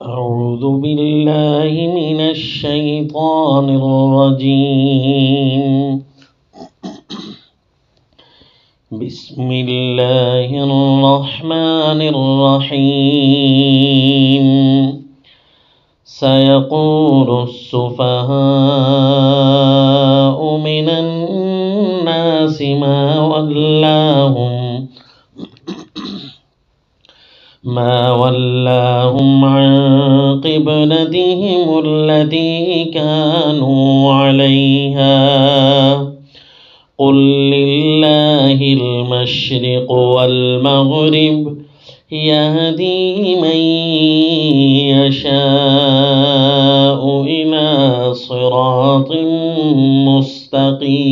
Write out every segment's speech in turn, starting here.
أعوذ بالله من الشيطان الرجيم. بسم الله الرحمن الرحيم. سيقول السفهاء من الناس ما ولاهم عن قبلتهم التي كانوا عليها قل لله المشرق والمغرب يهدي من يشاء إلى صراط مستقيم.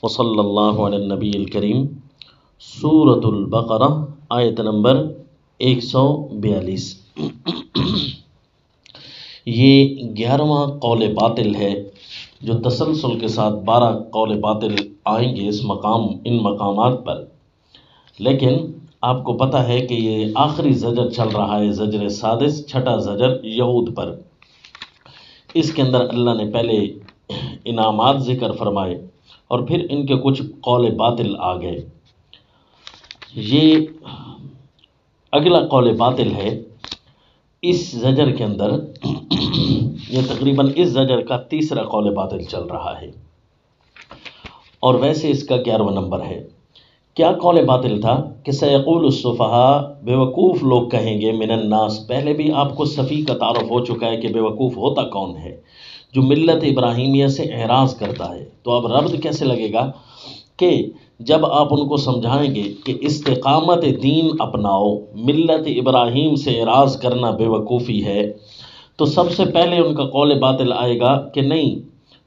وصلی اللہ علی النبی الکریم. سورۃ البقرہ آیت نمبر 142. یہ 11واں قول باطل ہے جو تسلسل کے ساتھ 12 قول باطل آئیں گے ان مقامات پر. لیکن آپ کو پتہ ہے کہ یہ آخری زجر چل رہا ہے، زجر سادس، چھٹا زجر یہود پر. اس کے اندر اللہ نے پہلے انعامات ذکر فرمائے اور پھر ان کے کچھ قول باطل آ گئے. یہ اگلا قول باطل ہے اس زجر کے اندر. یہ تقریباً اس زجر کا تیسرا قول باطل چل رہا ہے اور ویسے اس کا 11واں نمبر ہے. کیا قول باطل تھا کہ سیقول السفہاء، بیوقوف لوگ کہیں گے، من الناس. پہلے بھی آپ کو سفیہ کا تعارف ہو چکا ہے کہ بیوقوف ہوتا کون ہے؟ جو ملت ابراہیمیہ سے اعراض کرتا ہے. تو اب ربط کیسے لگے گا کہ جب آپ ان کو سمجھائیں گے کہ استقامت دین اپناؤ، ملت ابراہیم سے اعراض کرنا بیوقوفی ہے، تو سب سے پہلے ان کا قول باطل آئے گا کہ نہیں،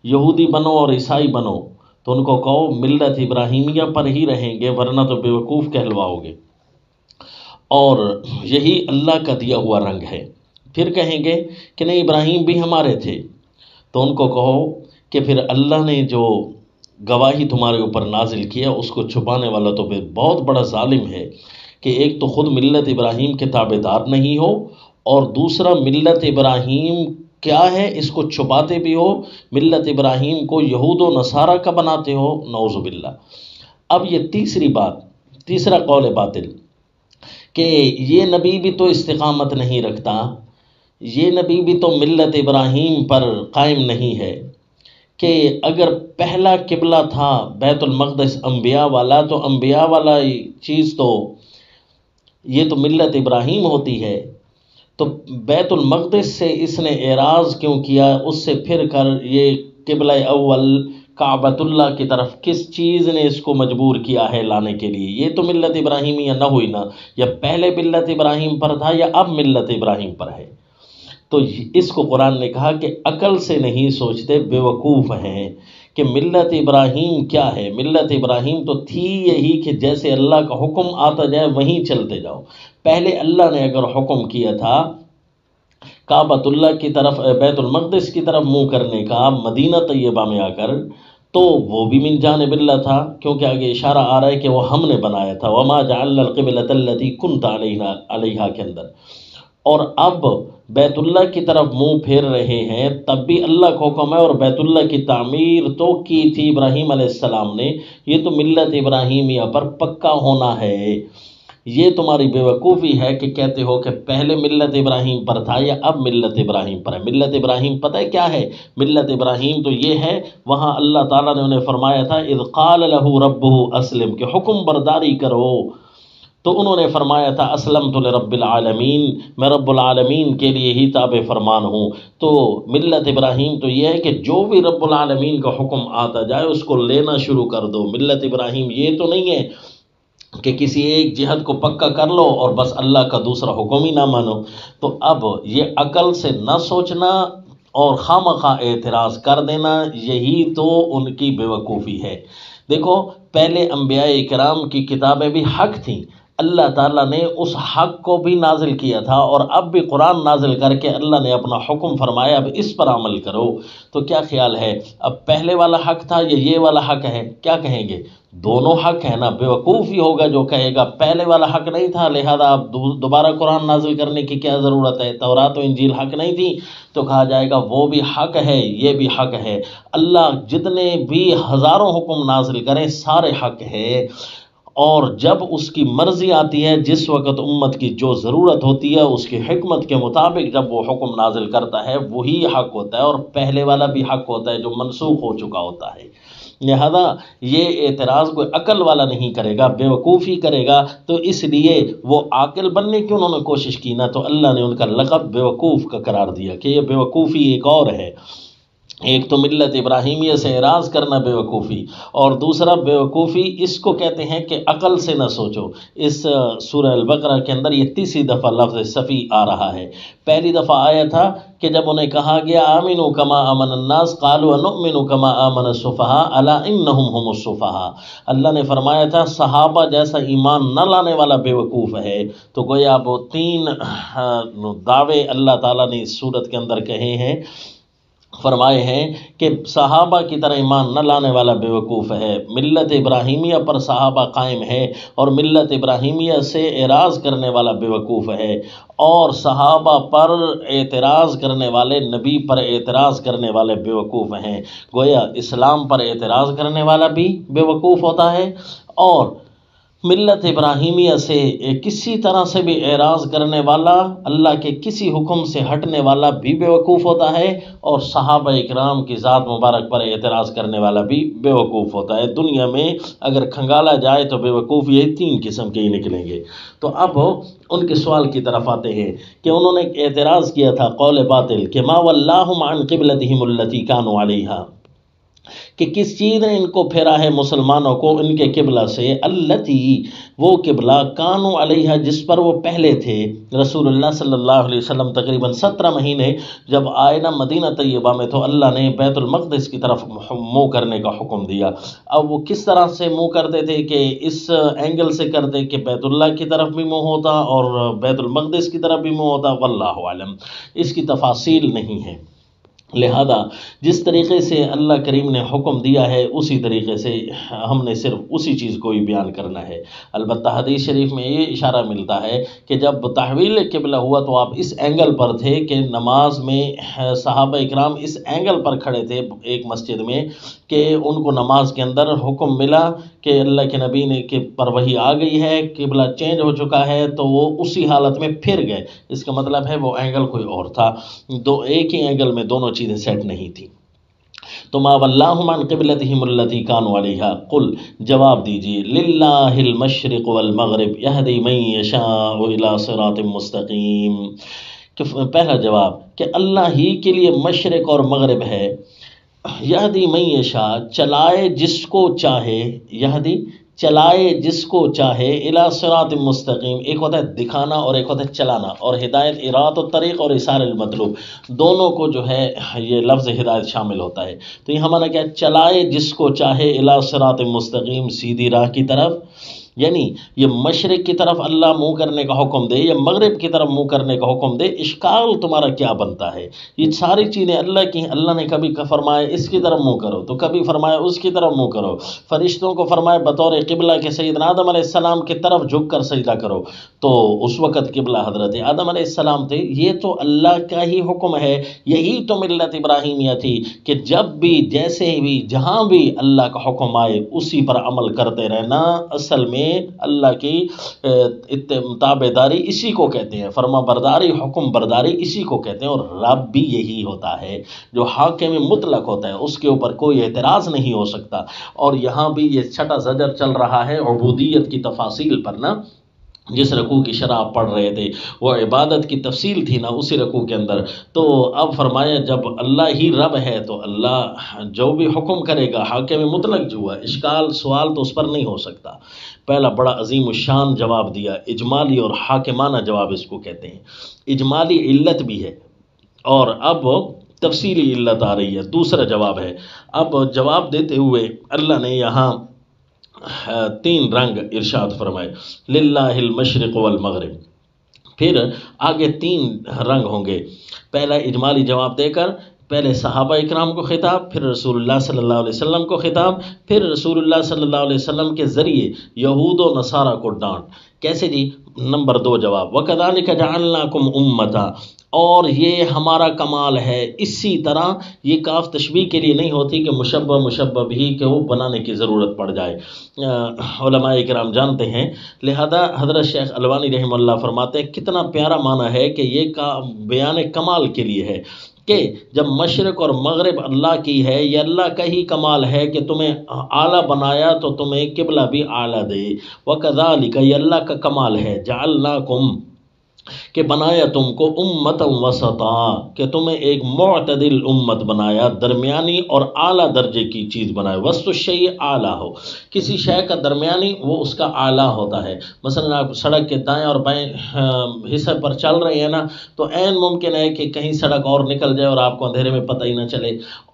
یہودی بنو اور عیسائی بنو. تو ان کو کہو ملت ابراہیمیہ پر ہی رہیں گے ورنہ تو بیوقوف کہلواؤ گے، اور یہی اللہ کا دیا ہوا رنگ ہے. پھر کہیں گے کہ نہیں، ابراہیم بھی ہمارے تھے. تو ان کو کہو کہ پھر اللہ نے جو گواہی تمہارے اوپر نازل کیا اس کو چھپانے والا تو پھر بہت بڑا ظالم ہے کہ ایک تو خود ملت ابراہیم کے تابعدار نہیں ہو اور دوسرا ملت ابراہیم کیا ہے اس کو چھپاتے بھی ہو، ملت ابراہیم کو یہود و نصارہ کا بناتے ہو، نعوذ باللہ. اب یہ تیسرا قول باطل کہ یہ نبی بھی تو استقامت نہیں رکھتا، یہ نبی بھی تو ملت ابراہیم پر قائم نہیں ہے، کہ اگر پہلا قبلہ تھا بیت المقدس انبیاء والا تو انبیاء والا چیز تو یہ تو ملت ابراہیم ہوتی ہے. تو بیت المقدس سے اس نے اعراض کیوں کیا؟ اس سے پھر کر یہ قبلہ اول کعبۃ اللہ کی طرف کس چیز نے اس کو مجبور کیا ہے لانے کے لیے؟ یہ تو ملت ابراہیمیہ نہ ہوئی نا، یا پہلے ملت ابراہیم پر تھا یا اب ملت ابراہیم پر ہے. تو اس کو قرآن نے کہا کہ عقل سے نہیں سوچتے، بیوقوف ہیں. کہ ملت ابراہیم کیا ہے؟ ملت ابراہیم تو تھی یہی کہ جیسے اللہ کا حکم آتا جائے وہیں چلتے جاؤ. پہلے اللہ نے اگر حکم کیا تھا کعبۃ اللہ کی طرف، بیت المقدس کی طرف منہ کرنے کا مدینہ طیبہ میں آ کر، تو وہ بھی من جانب اللہ تھا، کیونکہ آگے اشارہ آ رہا ہے کہ وہ ہم نے بنایا تھا. وما جعلنا القبلۃ التي كنت علیہا کے اندر. اور اب بیت اللہ کی طرف منہ پھیر رہے ہیں، تب بھی اللہ کا حکم ہے، اور بیت اللہ کی تعمیر تو کی تھی ابراہیم علیہ السلام نے. یہ تو ملت ابراہیمیہ پر پکا ہونا ہے. یہ تمہاری بیوقوفی ہے کہ کہتے ہو کہ پہلے ملت ابراہیم پر تھا یا اب ملت ابراہیم پر ہے. ملت ابراہیم پتہ ہے کیا ہے؟ ملت ابراہیم تو یہ ہے، وہاں اللہ تعالیٰ نے انہیں فرمایا تھا اذ قال له ربه اسلم، کہ حکم برداری کرو. تو انہوں نے فرمایا تھا اسلمت لرب العالمین، میں رب العالمین کے لیے ہی تابع فرمان ہوں. تو ملت ابراہیم تو یہ ہے کہ جو بھی رب العالمین کا حکم آتا جائے اس کو لینا شروع کر دو. ملت ابراہیم یہ تو نہیں ہے کہ کسی ایک جہت کو پکا کر لو اور بس اللہ کا دوسرا حکم ہی نہ مانو. تو اب یہ عقل سے نہ سوچنا اور خامخواہ اعتراض کر دینا، یہی تو ان کی بیوقوفی ہے. دیکھو پہلے انبیاء کرام کی کتابیں بھی حق تھیں، اللہ تعالیٰ نے اس حق کو بھی نازل کیا تھا، اور اب بھی قرآن نازل کر کے اللہ نے اپنا حکم فرمایا اب اس پر عمل کرو، تو کیا خیال ہے اب پہلے والا حق تھا یا یہ والا حق ہے؟ کیا کہیں گے؟ دونوں حق ہے نا، بیوقوف ہی ہوگا جو کہے گا پہلے والا حق نہیں تھا لہذا اب دوبارہ قرآن نازل کرنے کی کیا ضرورت ہے، تورات و انجیل حق نہیں تھی، تو کہا جائے گا وہ بھی حق ہے یہ بھی حق ہے، اللہ جتنے بھی ہزاروں حکم نازل کریں سارے حق ہے، اور جب اس کی مرضی آتی ہے جس وقت امت کی جو ضرورت ہوتی ہے اس کی حکمت کے مطابق جب وہ حکم نازل کرتا ہے وہی حق ہوتا ہے، اور پہلے والا بھی حق ہوتا ہے جو منسوخ ہو چکا ہوتا ہے۔ لہذا یہ اعتراض کوئی عقل والا نہیں کرے گا، بیوقوفی کرے گا، تو اس لیے وہ عاقل بننے کی انہوں نے کوشش کی نا، تو اللہ نے ان کا لقب بیوقوف کا قرار دیا کہ یہ بیوقوفی ایک اور ہے۔ ایک تو ملت ابراہیمیہ سے اعراض کرنا بیوقوفی، اور دوسرا بیوقوفی اس کو کہتے ہیں کہ عقل سے نہ سوچو۔ اس سورہ البقرہ کے اندر یہ تیسری دفعہ لفظ صفی آ رہا ہے۔ پہلی دفعہ آیا تھا کہ جب انہیں کہا گیا آمنوا کما آمن الناس قالوا انؤمن کما آمن السفہاء الا انہم هم السفہاء، اللہ نے فرمایا تھا صحابہ جیسا ایمان نہ لانے والا بیوقوف ہے، تو گویا وہ تین دعوے اللہ تعالیٰ نے اس صورت کے اندر کہے ہیں، فرمائے ہیں کہ صحابہ کی طرح ایمان نہ لانے والا بیوقوف ہے، ملت ابراہیمیہ پر صحابہ قائم ہے اور ملت ابراہیمیہ سے اعراض کرنے والا بیوقوف ہے، اور صحابہ پر اعتراض کرنے والے نبی پر اعتراض کرنے والے بیوقوف ہیں۔ گویا اسلام پر اعتراض کرنے والا بھی بیوقوف ہوتا ہے، اور ملت ابراہیمیہ سے کسی طرح سے بھی اعراض کرنے والا، اللہ کے کسی حکم سے ہٹنے والا بھی بیوقوف ہوتا ہے، اور صحابہ اکرام کی ذات مبارک پر اعتراض کرنے والا بھی بیوقوف ہوتا ہے۔ دنیا میں اگر کھنگالا جائے تو بیوقوف یہ تین قسم کے ہی نکلیں گے۔ تو اب ان کے سوال کی طرف آتے ہیں کہ انہوں نے اعتراض کیا تھا قول باطل کہ ما ولاہم عن قبلتہم التی کانوا علیہا، کہ کس چیز نے ان کو پھیرا ہے مسلمانوں کو ان کے قبلہ سے، التی وہ قبلہ کانوا علیہا جس پر وہ پہلے تھے۔ رسول اللہ صلی اللہ علیہ وسلم تقریباً 17 مہینے جب آئے نا مدینہ طیبہ میں تو اللہ نے بیت المقدس کی طرف منہ کرنے کا حکم دیا۔ اب وہ کس طرح سے منہ کرتے تھے کہ اس اینگل سے کرتے کہ بیت اللہ کی طرف بھی منہ ہوتا اور بیت المقدس کی طرف بھی منہ ہوتا، واللہ عالم، اس کی تفاصیل نہیں ہے۔ لہذا جس طریقے سے اللہ کریم نے حکم دیا ہے اسی طریقے سے ہم نے صرف اسی چیز کو ہی بیان کرنا ہے۔ البتہ حدیث شریف میں یہ اشارہ ملتا ہے کہ جب تحویل قبلہ ہوا تو آپ اس اینگل پر تھے کہ نماز میں صحابہ اکرام اس اینگل پر کھڑے تھے ایک مسجد میں کہ ان کو نماز کے اندر حکم ملا کہ اللہ کے نبی نے کہ پر وحی آ گئی ہے، قبلہ چینج ہو چکا ہے، تو وہ اسی حالت میں پھر گئے۔ اس کا مطلب ہے وہ اینگل کوئی اور تھا، ایک ہی اینگل میں دونوں چیزیں سیٹ نہیں تھی۔ تو ما ولاہم عن قبلتہم التی کانوا علیہا، قل جواب دیجیے للہ المشرق والمغرب یہدی من یشاء الی صراط مستقیم، کہ پہلا جواب کہ اللہ ہی کے لیے مشرق اور مغرب ہے، یہدی من یشاء چلائے جس کو چاہے، یہدی چلائے جس کو چاہے، الی صراط مستقیم، ایک ہوتا ہے دکھانا اور ایک ہوتا ہے چلانا، اور ہدایت اراد الطریق اور ایصال المطلوب دونوں کو جو ہے یہ لفظ ہدایت شامل ہوتا ہے۔ تو یہ ہمارا کیا، چلائے جس کو چاہے الی صراط مستقیم، سیدھی راہ کی طرف، یعنی یہ مشرق کی طرف اللہ منہ کرنے کا حکم دے یا مغرب کی طرف منہ کرنے کا حکم دے، اشکال تمہارا کیا بنتا ہے؟ یہ ساری چیزیں اللہ کی، اللہ نے کبھی فرمایا اس کی طرف منہ کرو تو کبھی فرمایا اس کی طرف منہ کرو، فرشتوں کو فرمایا بطور قبلہ کہ سیدنا آدم علیہ السلام کی طرف جھک کر سجدہ کرو، تو اس وقت قبلہ حضرت آدم علیہ السلام تھے۔ یہ تو اللہ کا ہی حکم ہے، یہی تو ملت ابراہیمیہ تھی کہ جب بھی جیسے بھی جہاں بھی اللہ کا حکم آئے اسی پر عمل کرتے رہنا۔ اصل میں اللہ کی تابع داری اسی کو کہتے ہیں، فرما برداری، حکم برداری اسی کو کہتے ہیں، اور رب بھی یہی ہوتا ہے جو حاکم مطلق ہوتا ہے، اس کے اوپر کوئی اعتراض نہیں ہو سکتا۔ اور یہاں بھی یہ چھٹا زجر چل رہا ہے عبودیت کی تفاصیل پر نا، جس رکوع کی شرح آپ پڑھ رہے تھے وہ عبادت کی تفصیل تھی نا اسی رکوع کے اندر، تو اب فرمایا جب اللہ ہی رب ہے تو اللہ جو بھی حکم کرے گا حاکم مطلق جو ہے، اشکال سوال تو اس پر نہیں ہو سکتا۔ پہلا بڑا عظیم الشان جواب دیا، اجمالی اور حاکمانہ جواب اس کو کہتے ہیں۔ اجمالی علت بھی ہے اور اب تفصیلی علت آ رہی ہے، دوسرا جواب ہے۔ اب جواب دیتے ہوئے اللہ نے یہاں تین رنگ ارشاد فرمائے، للہ المشرق والمغرب. پھر آگے تین رنگ ہوں گے. پہلا اجمالی جواب دے کر پہلے صحابہ اکرام کو خطاب، پھر رسول اللہ صلی اللہ علیہ وسلم کو خطاب، پھر رسول اللہ صلی اللہ علیہ وسلم کے ذریعے یہود و نصارہ کو ڈانٹ. کیسے جی؟ نمبر 2 جواب، وَكَذَلِكَ جَعَلْنَاكُمْ أُمَّةً، اور یہ ہمارا کمال ہے. اسی طرح یہ کاف تشبیہ کے لیے نہیں ہوتی کہ مشبہ بھی کہ وہ بنانے کی ضرورت پڑ جائے. علماء کرام جانتے ہیں. لہذا حضرت شیخ البانی رحمہ اللہ فرماتے ہیں کتنا پیارا معنی ہے کہ یہ بیان کمال کے لیے ہے کہ جب مشرق اور مغرب اللہ کی ہے، یہ اللہ کا ہی کمال ہے کہ تمہیں اعلیٰ بنایا تو تمہیں قبلہ بھی اعلیٰ دے. وَكَذَلِكَ، یہ اللہ کا کمال ہے، جَعَلْنَاكُمْ، کہ بنایا تم کو امت وسطا، کہ تمہیں ایک معتدل امت بنایا، درمیانی اور اعلیٰ درجے کی چیز بنایا. وسط الشیء اعلیٰ ہو، کسی شے کا درمیانی وہ اس کا اعلیٰ ہوتا ہے. مثلا آپ سڑک کے دائیں اور بائیں حصے پر چل رہے ہیں نا، تو عین ممکن ہے کہ کہیں سڑک اور نکل جائے اور آپ کو اندھیرے میں پتہ ہی نہ چلے.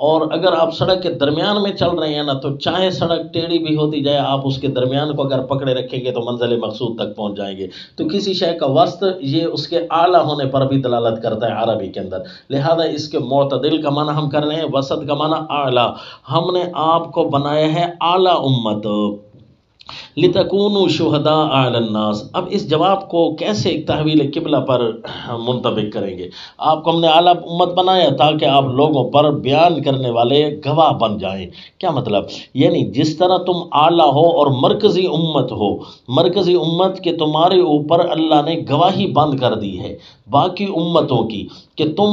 اور اگر آپ سڑک کے درمیان میں چل رہے ہیں نا، تو چاہے سڑک ٹیڑھی بھی ہوتی جائے، آپ اس کے درمیان کو اگر پکڑے رکھیں گے تو منزل مقصود تک پہنچ جائیں گے. تو کسی شے کا وسط یہ اس کے اعلیٰ ہونے پر بھی دلالت کرتا ہے عربی کے اندر. لہذا اس کے معتدل کا معنی ہم کر رہے ہیں، وسط کا معنی اعلیٰ. ہم نے آپ کو بنایا ہے اعلیٰ امت. لِتَكُونُوا شُهَدَاءَ عَلَى النَّاسِ. اب اس جواب کو کیسے تحویل قبلہ پر منطبق کریں گے؟ آپ کو ہم نے اعلیٰ امت بنایا تاکہ آپ لوگوں پر بیان کرنے والے گواہ بن جائیں. کیا مطلب؟ یعنی جس طرح تم اعلیٰ ہو اور مرکزی امت ہو، مرکزی امت کے تمہارے اوپر اللہ نے گواہی بند کر دی ہے باقی امتوں کی کہ تم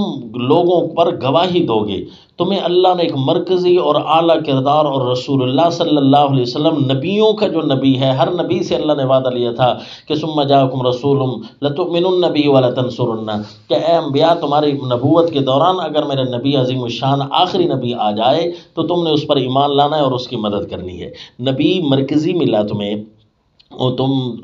لوگوں پر گواہی دو گے. تمہیں اللہ نے ایک مرکزی اور اعلیٰ کردار، اور رسول اللہ صلی اللہ علیہ وسلم نبیوں کا جو نبی ہے، ہر نبی سے اللہ نے وعدہ لیا تھا کہ ثم جاءکم رسول لتؤمنن بہ ولتنصرنہ، کہ اے انبیاء تمہاری نبوت کے دوران اگر میرا نبی عظیم الشان آخری نبی آ جائے تو تم نے اس پر ایمان لانا ہے اور اس کی مدد کرنی ہے. نبی مرکزی ملا تمہیں،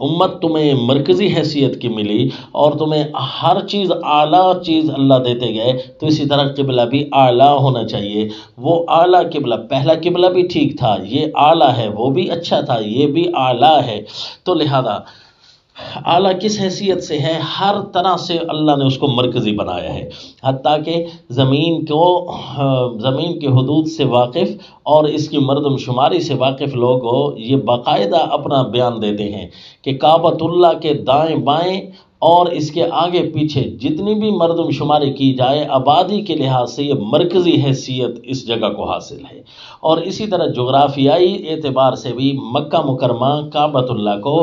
امت تمہیں مرکزی حیثیت کی ملی، اور تمہیں ہر چیز اعلیٰ چیز اللہ دیتے گئے. تو اسی طرح قبلہ بھی اعلیٰ ہونا چاہیے. وہ اعلیٰ قبلہ، پہلا قبلہ بھی ٹھیک تھا، یہ اعلیٰ ہے، وہ بھی اچھا تھا، یہ بھی اعلیٰ ہے. تو لہذا اعلیٰ کس حیثیت سے ہے؟ ہر طرح سے اللہ نے اس کو مرکزی بنایا ہے. حتیٰ کہ زمین کے حدود سے واقف اور اس کی مردم شماری سے واقف لوگ یہ باقاعدہ اپنا بیان دیتے ہیں کہ کعبۃ اللہ کے دائیں بائیں اور اس کے آگے پیچھے جتنی بھی مردم شماری کی جائے، آبادی کے لحاظ سے یہ مرکزی حیثیت اس جگہ کو حاصل ہے. اور اسی طرح جغرافیائی اعتبار سے بھی مکہ مکرمہ کعبۃ اللہ کو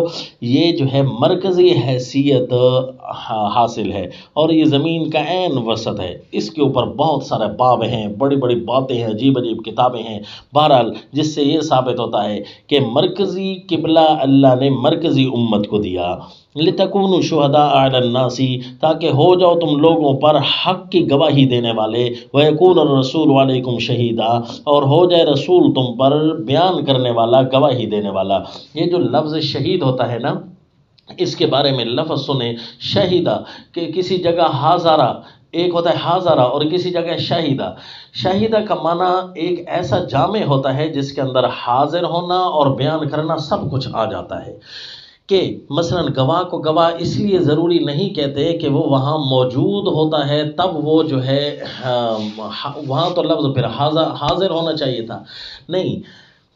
یہ جو ہے مرکزی حیثیت حاصل ہے، اور یہ زمین کا عین وسط ہے. اس کے اوپر بہت سارے باب ہیں، بڑی بڑی باتیں ہیں، عجیب عجیب کتابیں ہیں. بہرحال جس سے یہ ثابت ہوتا ہے کہ مرکزی قبلہ اللہ نے مرکزی امت کو دیا. لِتَكُونُوا شُهَدَاءَ عَلَى النَّاسِ، تاکہ ہو جاؤ تم لوگوں پر حق کی گواہی دینے والے. وَيَكُونَ الرَّسُولُ عَلَيْكُمْ شَهِيدًا، اور ہو جائے رسول تم پر بیان کرنے والا، گواہی دینے والا. یہ جو لفظ شہید ہوتا ہے نا، اس کے بارے میں لفظ سنیں، شہیدہ، کہ کسی جگہ حاضرہ، ایک ہوتا ہے حاضرہ اور کسی جگہ شاہدہ. شاہدہ کا معنی ایک ایسا جامع ہوتا ہے جس کے اندر حاضر ہونا اور بیان کرنا سب کچھ آ جاتا ہے. کہ مثلا گواہ کو گواہ اس لیے ضروری نہیں کہتے کہ وہ وہاں موجود ہوتا ہے تب وہ جو ہے وہاں تو لفظ پھر حاضر ہونا چاہیے تھا. نہیں،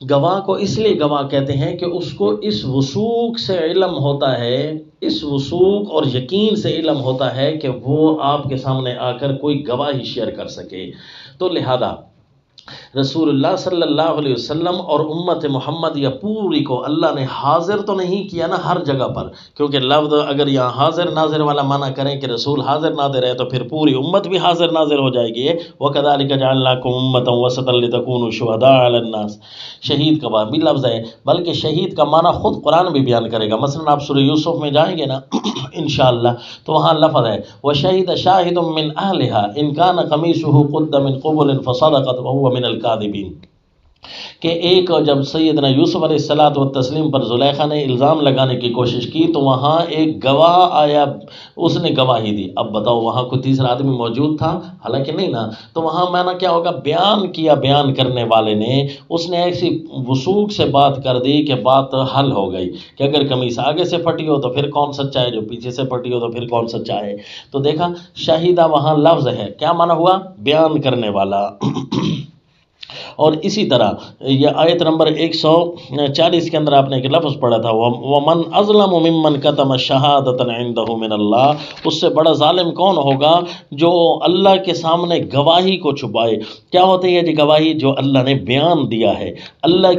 گواہ کو اس لیے گواہ کہتے ہیں کہ اس کو اس وثوق سے علم ہوتا ہے، اس وثوق اور یقین سے علم ہوتا ہے کہ وہ آپ کے سامنے آ کر کوئی گواہی شیئر کر سکے. تو لہذا رسول اللہ صلی اللہ علیہ وسلم اور امت محمد یا پوری کو اللہ نے حاضر تو نہیں کیا نا ہر جگہ پر، کیونکہ لفظ اگر یہاں حاضر ناظر والا معنی کریں کہ رسول حاضر ناظر ہے تو پھر پوری امت بھی حاضر ناظر ہو جائے گی. وَكَذَلِكَ جَعَلْنَاكُمْ أُمَّةً وَسَطًا لِتَكُونُوا شُهَدَاءَ عَلَى النَّاسِ. شہید کا بھی لفظ ہے، بلکہ شہید کا معنی خود قرآن بھی بیان کرے گا. مثلا آپ سورہ یوسف میں جائیں گے نا انشاءاللہ تو وہاں لفظ ہے وَشَهِدَ شَاهِدٌ مِّنْ أَهْلِهَا إِنْ كَانَ قَمِيصُهُ قُدَّ مِنْ قُبُلٍ فَصَدَقَتْ وَهُوَ مِنَ الْكَاذِبِينَ. کہ ایک جب سیدنا یوسف علیہ الصلوۃ والتسلیم پر زلیخا نے الزام لگانے کی کوشش کی تو وہاں ایک گواہ آیا، اس نے گواہی دی۔ اب بتاؤ وہاں کوئی تیسرا آدمی موجود تھا؟ حالانکہ نہیں نا۔ تو وہاں معنی کیا ہوگا؟ بیان کیا بیان کرنے والے نے، اس نے ایسی وثوق سے بات کر دی کہ بات حل ہو گئی کہ اگر قمیص آگے سے پھٹی ہو تو پھر کون سچا ہے، جو پیچھے سے پھٹی ہو تو پھر کون سچا ہے۔ تو دیکھا شہیدہ وہاں لفظ ہے، کیا معنی ہوا؟ بیان کرنے والا۔ اور اسی طرح یہ آیت نمبر 140 کے اندر آپ نے ایک لفظ پڑھا تھا، وَمَنْ أَظْلَمُ مِمَّنْ كَتَمَ شَهَادَةً عِنْدَهُ مِنَ اللَّهِ، اس سے بڑا ظالم کون ہوگا جو اللہ کے سامنے گواہی کو چھپائے۔ کیا ہوتی ہے جی گواہی؟ جو اللہ نے بیان دیا ہے، اللہ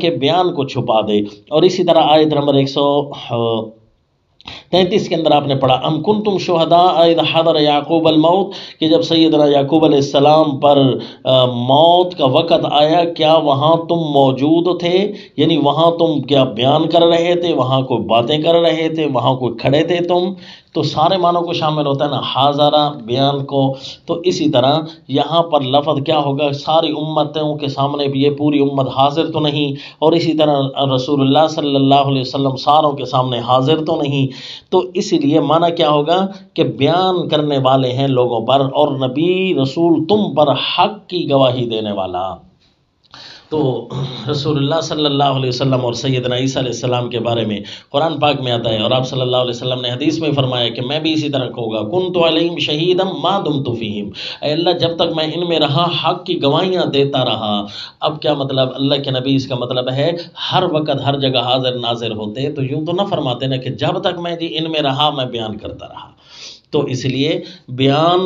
کے بیان کو چھپا دے۔ اور اسی طرح آیت نمبر 133 کے اندر آپ نے پڑھا ام کنتم شہداء اذ حضر یعقوب الموت، کہ جب سیدنا یعقوب علیہ السلام پر موت کا وقت آیا کیا وہاں تم موجود تھے؟ یعنی وہاں تم کیا بیان کر رہے تھے، وہاں کوئی باتیں کر رہے تھے، وہاں کوئی کھڑے تھے تم؟ تو سارے معنوں کو شامل ہوتا ہے نا حاضرہ بیان کو۔ تو اسی طرح یہاں پر لفظ کیا ہوگا؟ ساری امتوں کے سامنے بھی یہ پوری امت حاضر تو نہیں، اور اسی طرح رسول اللہ صلی اللہ علیہ وسلم ساروں کے سامنے حاضر تو نہیں۔ تو اسی لیے معنی کیا ہوگا کہ بیان کرنے والے ہیں لوگوں پر، اور نبی رسول تم پر حق کی گواہی دینے والا۔ تو رسول اللہ صلی اللہ علیہ وسلم اور سیدنا عیسیٰ علیہ السلام کے بارے میں قرآن پاک میں آتا ہے، اور آپ صلی اللہ علیہ وسلم نے حدیث میں فرمایا کہ میں بھی اسی طرح کہوں گا کنت علیہم شہیدا ما دمت فیہم، اے اللہ جب تک میں ان میں رہا حق کی گواہیاں دیتا رہا۔ اب کیا مطلب؟ اللہ کے نبی اس کا مطلب ہے ہر وقت ہر جگہ حاضر ناظر ہوتے، تو یوں تو نہ فرماتے نا کہ جب تک میں جی ان میں رہا میں بیان کرتا رہا۔ تو اس لیے بیان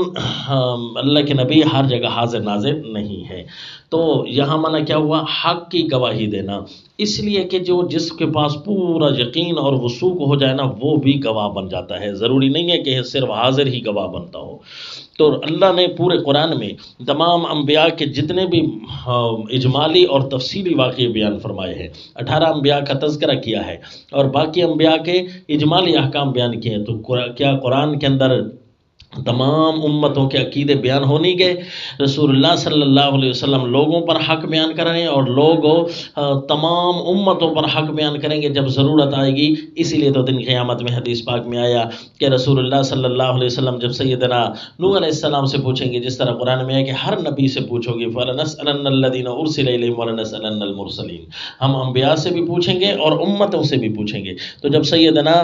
اللہ کے نبی ہر جگہ حاضر ناظر نہیں ہے۔ تو یہاں معنی کیا ہوا؟ حق کی گواہی دینا، اس لیے کہ جو جس کے پاس پورا یقین اور وثوق ہو جائے نا وہ بھی گواہ بن جاتا ہے، ضروری نہیں ہے کہ صرف حاضر ہی گواہ بنتا ہو۔ تو اللہ نے پورے قرآن میں تمام انبیاء کے جتنے بھی اجمالی اور تفصیلی واقعے بیان فرمائے ہیں، 18 انبیاء کا تذکرہ کیا ہے اور باقی انبیاء کے اجمالی احکام بیان کیے ہیں۔ تو کیا قرآن کے اندر تمام امتوں کے عقیدے بیان ہو نہیں گئے؟ رسول اللہ صلی اللہ علیہ وسلم لوگوں پر حق بیان کر رہے ہیں، اور لوگ تمام امتوں پر حق بیان کریں گے جب ضرورت آئے گی۔ اسی لیے تو دن قیامت میں حدیث پاک میں آیا کہ رسول اللہ صلی اللہ علیہ وسلم جب سیدنا نوح علیہ السلام سے پوچھیں گے، جس طرح قرآن میں ہے کہ ہر نبی سے پوچھو گے فَلَنَسْأَلَنَّ الَّذِينَ أُرْسِلَ إِلَيْهِمْ وَلَنَسْأَلَنَّ الْمُرْسَلِينَ، ہم انبیاء سے بھی پوچھیں گے اور امتوں سے بھی پوچھیں گے۔ تو جب سیدنا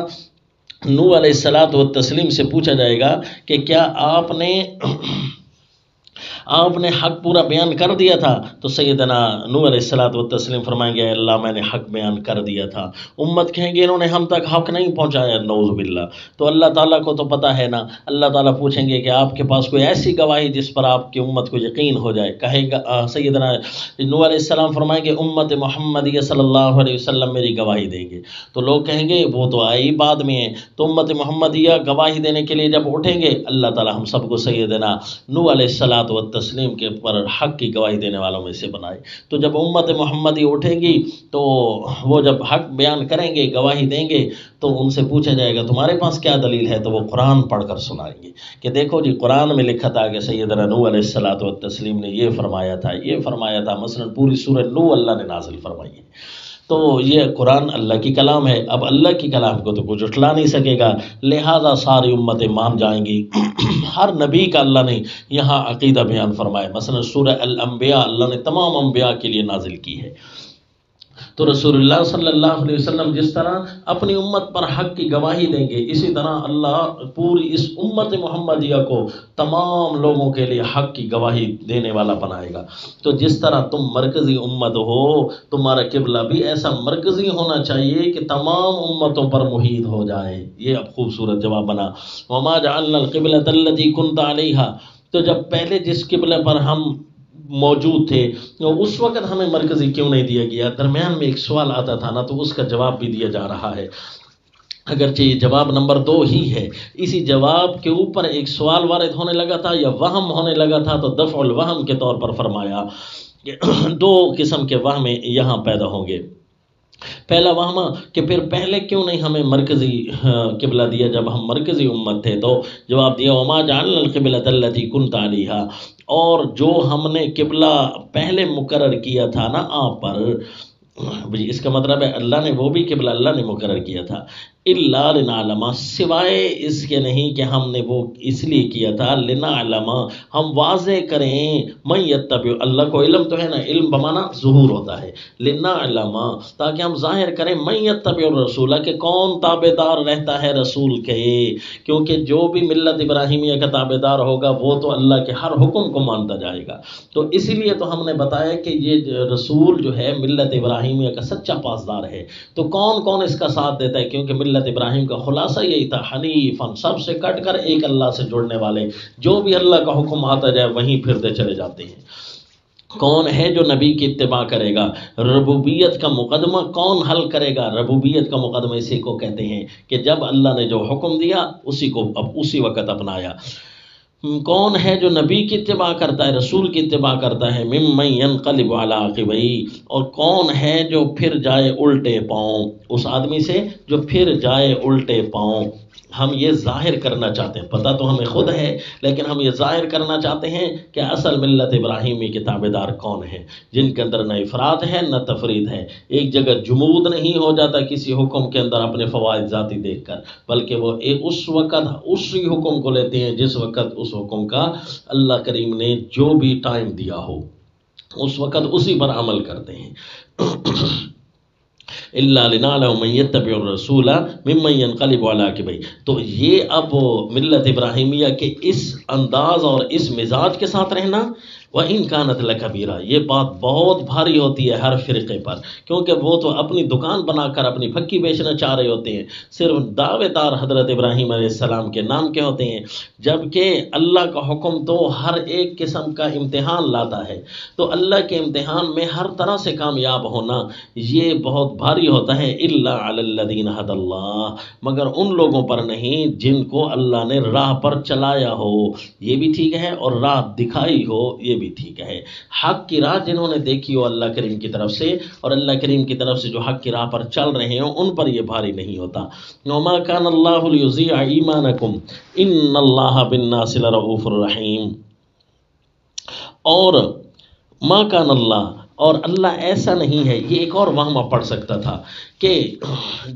نوح علیہ الصلوۃ والتسلیم سے پوچھا جائے گا کہ کیا آپ نے حق پورا بیان کر دیا تھا، تو سیدنا نوح علیہ الصلوۃ والتسلیم فرمائیں گے اللہ میں نے حق بیان کر دیا تھا۔ امت کہیں گے انہوں نے ہم تک حق نہیں پہنچایا، نعوذ باللہ۔ تو اللہ تعالیٰ کو تو پتہ ہے نا، اللہ تعالیٰ پوچھیں گے کہ آپ کے پاس کوئی ایسی گواہی جس پر آپ کی امت کو یقین ہو جائے؟ کہے گا سیدنا نوح علیہ السلام فرمائیں گے امت محمدیہ صلی اللہ علیہ وسلم میری گواہی دیں گے۔ تو لوگ کہیں گے وہ تو آئی بعد میں ہے، تو امت محمدیہ گواہی دینے کے لیے جب اٹھیں گے اللہ تعالیٰ ہم سب کو سیدنا نوح علیہ الصلوۃ والتسلیم کے پر حق کی گواہی دینے والوں میں سے بنائے۔ تو جب امت محمدی اٹھے گی تو وہ جب حق بیان کریں گے، گواہی دیں گے، تو ان سے پوچھا جائے گا تمہارے پاس کیا دلیل ہے؟ تو وہ قرآن پڑھ کر سنائیں گے کہ دیکھو جی قرآن میں لکھا تھا کہ سیدنا نوح علیہ الصلوۃ والتسلیم نے یہ فرمایا تھا، یہ فرمایا تھا، مثلا پوری سورہ نوح اللہ نے نازل فرمائی ہے۔ تو یہ قرآن اللہ کی کلام ہے، اب اللہ کی کلام کو تو کچھ اٹھلا نہیں سکے گا، لہٰذا ساری امتیں مان جائیں گی۔ ہر نبی کا اللہ نے یہاں عقیدہ بیان فرمایا، مثلا سورہ الانبیاء اللہ نے تمام انبیاء کے لیے نازل کی ہے۔ تو رسول اللہ صلی اللہ علیہ وسلم جس طرح اپنی امت پر حق کی گواہی دیں گے، اسی طرح اللہ پوری اس امت محمدیہ کو تمام لوگوں کے لیے حق کی گواہی دینے والا بنائے گا۔ تو جس طرح تم مرکزی امت ہو، تمہارا قبلہ بھی ایسا مرکزی ہونا چاہیے کہ تمام امتوں پر محیط ہو جائے۔ یہ اب خوبصورت جواب بنا، وَمَا جَعَلْنَا الْقِبْلَةَ الَّتِي كُنْتَ عَلَيْهَا، تو جب پہلے جس قبلے پر ہم موجود تھے اس وقت ہمیں مرکزی کیوں نہیں دیا گیا؟ درمیان میں ایک سوال آتا تھا نا، تو اس کا جواب بھی دیا جا رہا ہے، اگرچہ یہ جواب نمبر 2 ہی ہے۔ اسی جواب کے اوپر ایک سوال وارد ہونے لگا تھا یا وہم ہونے لگا تھا، تو دفع الوہم کے طور پر فرمایا کہ 2 قسم کے وہم یہاں پیدا ہوں گے۔ پہلا وہمہ کہ پھر پہلے کیوں نہیں ہمیں مرکزی قبلہ دیا جب ہم مرکزی امت تھے؟ تو جواب دیا وما جعلنا القبلۃ التي كنت عليها، اور جو ہم نے قبلہ پہلے مقرر کیا تھا نا آپ پر، اس کا مطلب ہے اللہ نے وہ بھی قبلہ اللہ نے مقرر کیا تھا، الا لنعلم، سوائے اس کے نہیں کہ ہم نے وہ اس لیے کیا تھا، لنعلم، ہم واضح کریں، من یتبع، اللہ کو علم تو ہے نا، علم بمانا ظہور ہوتا ہے، لنعلم، تاکہ ہم ظاہر کریں، من یتبع الرسول، کہ کون تابع دار رہتا ہے رسول کے، کیونکہ جو بھی ملت ابراہیمیہ کا تابع دار ہوگا وہ تو اللہ کے ہر حکم کو مانتا جائے گا۔ تو اسی لیے تو ہم نے بتایا کہ یہ رسول جو ہے ملت ابراہیمیہ کا سچا پاسدار ہے۔ تو کون کون اس کا ساتھ دیتا ہے؟ کیونکہ ملت ابراہیم کا خلاصہ یہی تھا، حنیفاً، سب سے کٹ کر ایک اللہ سے جڑنے والے، جو بھی اللہ کا حکم آتا جائے وہیں پھرتے چلے جاتے ہیں۔ کون ہے جو نبی کی اتباع کرے گا؟ ربوبیت کا مقدمہ کون حل کرے گا؟ ربوبیت کا مقدمہ اسی کو کہتے ہیں کہ جب اللہ نے جو حکم دیا اسی کو اب اسی وقت اپنایا۔ کون ہے جو نبی کی اتباع کرتا ہے، رسول کی اتباع کرتا ہے؟ ممن ینقلب علی عقبیہ، اور کون ہے جو پھر جائے الٹے پاؤں؟ اس آدمی سے جو پھر جائے الٹے پاؤں۔ ہم یہ ظاہر کرنا چاہتے ہیں، پتہ تو ہمیں خود ہے، لیکن ہم یہ ظاہر کرنا چاہتے ہیں کہ اصل ملت ابراہیمی کے تابع دار کون ہیں، جن کے اندر نہ افراط ہے نہ تفرید ہے، ایک جگہ جمود نہیں ہو جاتا کسی حکم کے اندر اپنے فوائد ذاتی دیکھ کر، بلکہ وہ اس وقت اسی حکم کو لیتے ہیں جس وقت اس حکم کا اللہ کریم نے جو بھی ٹائم دیا ہو، اس وقت اسی پر عمل کرتے ہیں۔ الا لنعلم من یتبع الرسول ممن ینقلب علی عقبیہ۔ تو یہ اب ملت ابراہیمیہ کے اس انداز اور اس مزاج کے ساتھ رہنا، وَإِن كَانَتْ لَكَبِيرَةً، یہ بات بہت بھاری ہوتی ہے ہر فرقے پر، کیونکہ وہ تو اپنی دکان بنا کر اپنی پھکی بیچنا چاہ رہے ہوتے ہیں، صرف دعوے دار حضرت ابراہیم علیہ السلام کے نام کے ہوتے ہیں، جبکہ اللہ کا حکم تو ہر ایک قسم کا امتحان لاتا ہے۔ تو اللہ کے امتحان میں ہر طرح سے کامیاب ہونا یہ بہت بھاری ہوتا ہے، الا علی الذین ھدی اللہ، مگر ان لوگوں پر نہیں جن کو اللہ نے راہ پر چلایا ہو، یہ بھی ٹھیک ہے، اور راہ دکھائی ہو، یہ بھی ٹھیک ہے۔ حق کی راہ جنہوں نے دیکھی ہو اللہ کریم کی طرف سے، اور اللہ کریم کی طرف سے جو حق کی راہ پر چل رہے ہوں، ان پر یہ بھاری نہیں ہوتا۔ وما کان اللہ لیضیع ایمانکم ان اللہ بالناس لرؤوف رحیم۔ اور ما کان اللہ، اور اللہ ایسا نہیں ہے، یہ ایک اور وہمہ پڑھ سکتا تھا کہ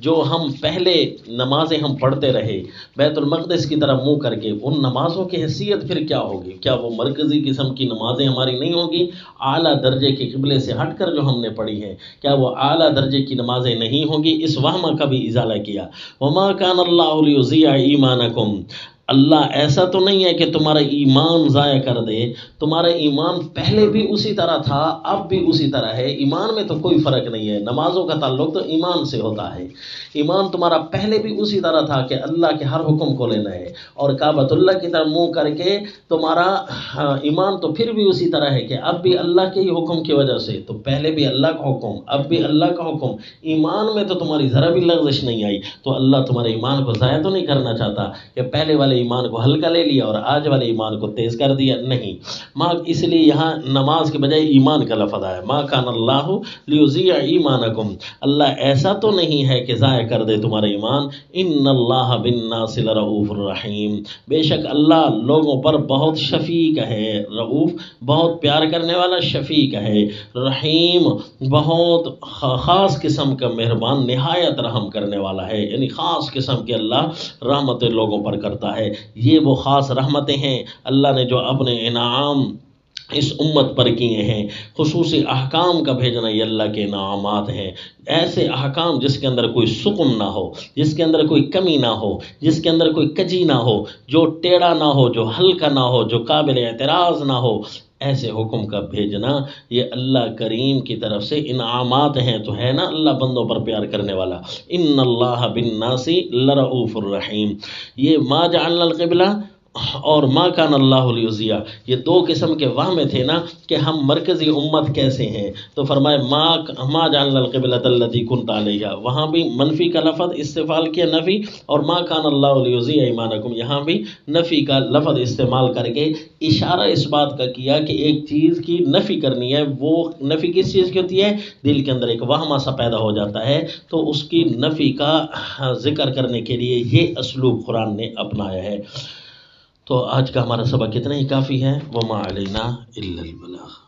جو ہم پہلے نمازیں ہم پڑھتے رہے بیت المقدس کی طرف منہ کر کے، ان نمازوں کی حیثیت پھر کیا ہوگی؟ کیا وہ مرکزی قسم کی نمازیں ہماری نہیں ہوگی؟ اعلیٰ درجے کے قبلے سے ہٹ کر جو ہم نے پڑھی ہیں، کیا وہ اعلیٰ درجے کی نمازیں نہیں ہوں گی؟ اس وہمہ کا بھی ازالہ کیا۔ وما کان اللہ لیضیع ایمانکم، اللہ ایسا تو نہیں ہے کہ تمہارا ایمان ضائع کر دے، تمہارا ایمان پہلے بھی اسی طرح تھا، اب بھی اسی طرح ہے، ایمان میں تو کوئی فرق نہیں ہے، نمازوں کا تعلق تو ایمان سے ہوتا ہے، ایمان تمہارا پہلے بھی اسی طرح تھا کہ اللہ کے ہر حکم کو لینا ہے، اور کعبۃ اللہ کی طرف منہ کر کے تمہارا ایمان تو پھر بھی اسی طرح ہے کہ اب بھی اللہ کے ہی حکم کی وجہ سے، تو پہلے بھی اللہ کا حکم اب بھی اللہ کا حکم، ایمان میں تو تمہاری ذرا بھی لغزش نہیں آئی، تو اللہ تمہارے ایمان کو ضائع تو نہیں کرنا چاہتا کہ پہلے والے ایمان کو ہلکا لے لیا اور آج والے ایمان کو تیز کر دیا، نہیں، اس لیے یہاں نماز کے بجائے ایمان کا لفظ آیا، ما کان اللہ لیضیع ایمانکم، اللہ ایسا تو نہیں ہے کہ ضائع کر دے تمہارا ایمان، ان اللہ بالناس لرؤوف الرحیم، بے شک اللہ لوگوں پر بہت شفیق ہے، رؤوف بہت پیار کرنے والا، شفیق ہے، رحیم بہت خاص قسم کا مہربان، نہایت رحم کرنے والا ہے، یعنی خاص قسم کے اللہ رحمتیں لوگوں پر کرتا ہے۔ یہ وہ خاص رحمتیں ہیں اللہ نے جو اپنے انعام اس امت پر کیے ہیں، خصوصی احکام کا بھیجنا یہ اللہ کے انعامات ہیں، ایسے احکام جس کے اندر کوئی سکون نہ ہو، جس کے اندر کوئی کمی نہ ہو، جس کے اندر کوئی کجی نہ ہو، جو ٹیڑھا نہ ہو، جو ہلکا نہ ہو، جو قابل اعتراض نہ ہو، ایسے حکم کا بھیجنا یہ اللہ کریم کی طرف سے انعامات ہیں، تو ہے نا اللہ بندوں پر پیار کرنے والا، ان اللہ بالناس لرؤوف الرحیم۔ یہ ما جعلنا القبلہ اور ما کان اللہ لیضیع، یہ دو قسم کے وہمے تھے نا کہ ہم مرکزی امت کیسے ہیں، تو فرمائے ما جعلنا القبلۃ التی کنت علیہا، وہاں بھی منفی کا لفظ استعمال کیا، نفی، اور ما کان اللہ لیضیع ایمانکم، یہاں بھی نفی کا لفظ استعمال کر کے اشارہ اس بات کا کیا کہ ایک چیز کی نفی کرنی ہے، وہ نفی کس چیز کی ہوتی ہے؟ دل کے اندر ایک وہمہ سا پیدا ہو جاتا ہے، تو اس کی نفی کا ذکر کرنے کے لیے یہ اسلوب قرآن نے اپنایا ہے۔ تو آج کا ہمارا سبق اتنا ہی کافی ہے، وما علینا الا البلاغ۔